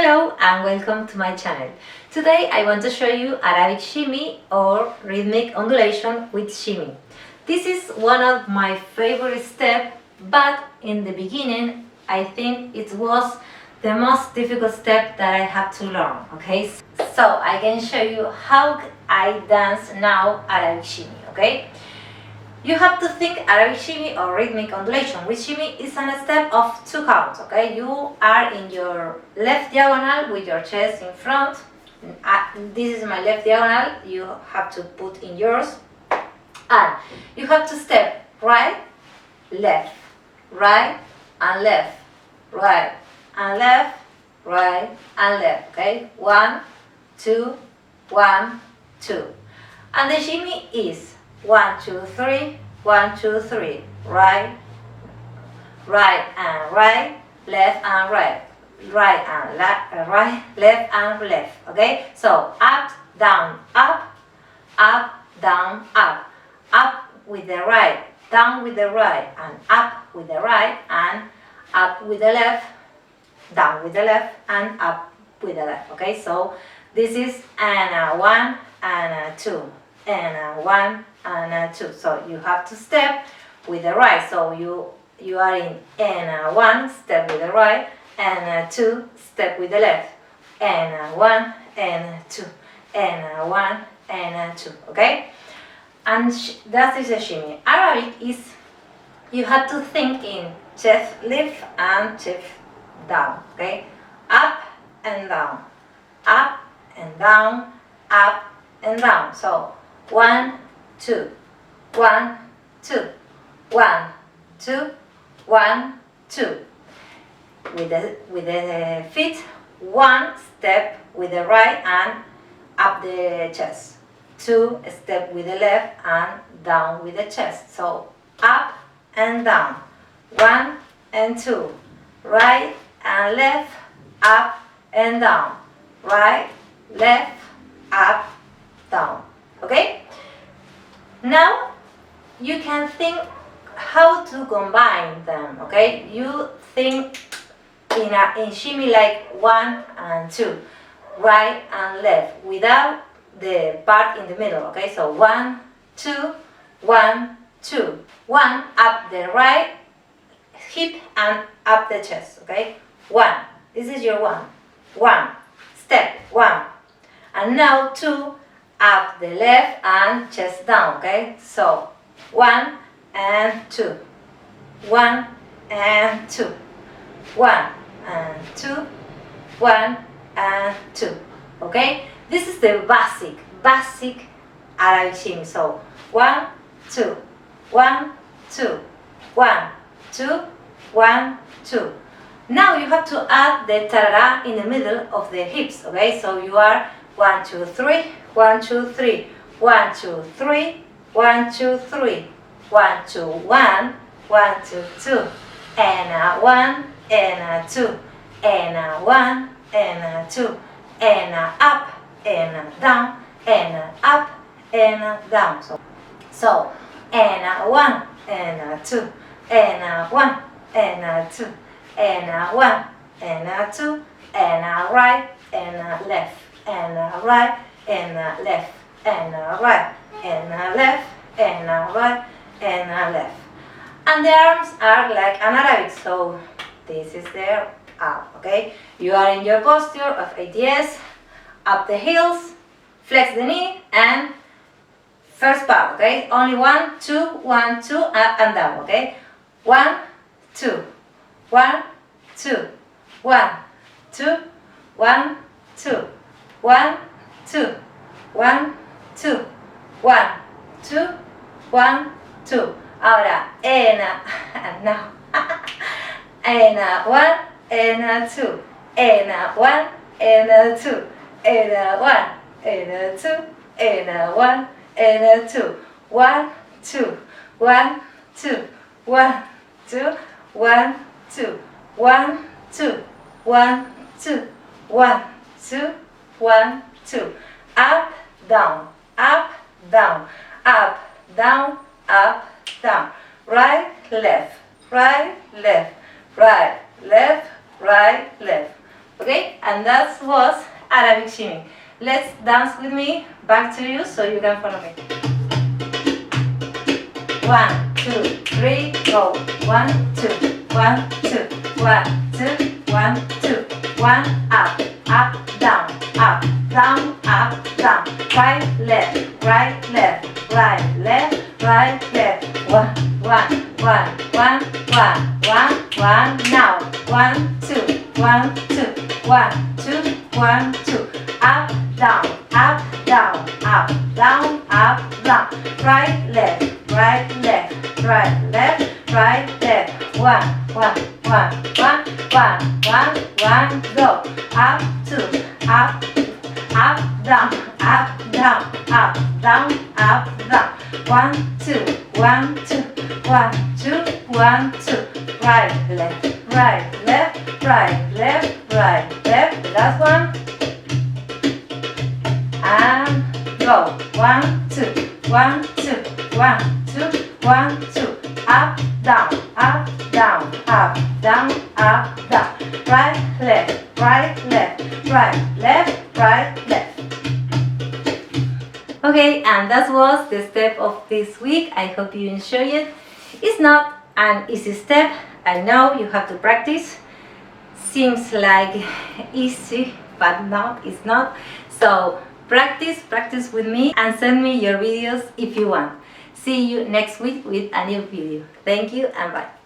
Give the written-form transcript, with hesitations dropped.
Hello and welcome to my channel. Today I want to show you Arabic shimmy or rhythmic undulation with shimmy. This is one of my favorite steps, but in the beginning I think it was the most difficult step that I have to learn, okay? So I can show you how I dance now Arabic shimmy, okay? You have to think Arabic shimmy or rhythmic undulation. With shimmy is a step of 2 counts, okay? You are in your left diagonal with your chest in front. This is my left diagonal, you have to put in yours. And you have to step right, left, right and left, right and left, right and left, okay? 1, 2, 1, 2. And the shimmy is 1, 2, 3, 1, 2, 3, right, right and right, left and right, right and right, left and left, okay? So up, down, down, up with the right, down with the right, and up with the right, and up with the left, down with the left, and up with the left, okay? So this is and 1 and 2. And 1 and 2. So you have to step with the right. So you are in and 1, step with the right, and 2, step with the left, and 1 and 2, and 1 and 2. Okay? And that is a shimmy. Arabic is you have to think in chest lift and chest down. Okay? Up and down, up and down, up and down. So 1, 2, 1, 2, 1, 2, 1, 2. With the feet, 1 step with the right and up the chest. 2 step with the left and down with the chest. So up and down. 1 and 2. Right and left, up and down. Right, left, up, down. Okay? Now you can think how to combine them, okay? You think in shimmy like 1 and 2, right and left, without the part in the middle, okay? So 1, 2, 1, 2. 1 up the right hip and up the chest, okay? 1. This is your 1. 1. Step 1. And now 2. Up the left and chest down, okay? So 1 and 2, 1 and 2, 1 and 2, 1 and 2, okay? This is the basic Arabic shimmy. So 1, 2, 1, 2, 1, 2, 1, 2. Now you have to add the tarara in the middle of the hips, okay? So you are 1, 2, 3, 1, 2, 3, 1, 2, 3, 1, 2, 3, 1, 2, 1, 1, 2, 2, and 1, and 2, and 1, and 2, and up, and down, and up, and down. So and 1, and 2, and 1, and 2, and 1, and 2, and right, and left, and right, and left, and right, and left, and right, and left. And the arms are like an Arabic, so this is their arm, okay? You are in your posture of ATS, up the heels, flex the knee, and first part, okay? Only 1, 2, 1, 2, up and down, okay? 1, 2, 1, 2, 1, 2, 1, 2, 1, 2, 1, 2, 1, 2, 1, 2. Ahora, and now, and 1, and 2, and 1, and 2, and 1, and 2, and 1, and 2, 1, 2, 1, 2, 1, 2, 1, 2, 1, 2, 1, 2, 1, 2, 1, 2. Up, down, up, down, up, down, up, down. Right, left, right, left, right, left, right, left. Okay? and that was Arabic shimmy. Let's dance with me, back to you so you can follow me. 1, 2, 3, go. 1, 2, 1, 2, 1, 2, 1, 2, 1, up, up, down, up, down, up, down. Right, left, right, left, right, left, right, left. 1, 1, 1, 1, 1, 1, 1. Now 1, 2, 1, 2, 1, 2, 1, 2. Up, down, up, down, up, down, up, down. Right, left, right, left, right, left, right, left. 1, 1, 1, 1, 1, 1, 1. Go. Up, 2, up, up, down, up, down, up, down, up, down. 1, 2, 1, 2, 1, 2, 1, 2. Right, left, right, left, right, left, right, left. The last one. And go. 1, 2, 1, 2, 1, 2, 1, 2. Up, down, up, down, up, down, up, down. Right, left, right, left, right, left, right, left. Okay, and that was the step of this week. I hope you enjoy it. It's not an easy step. I know you have to practice. Seems like easy, but no, it's not. So practice with me and send me your videos if you want. See you next week with a new video. Thank you and bye.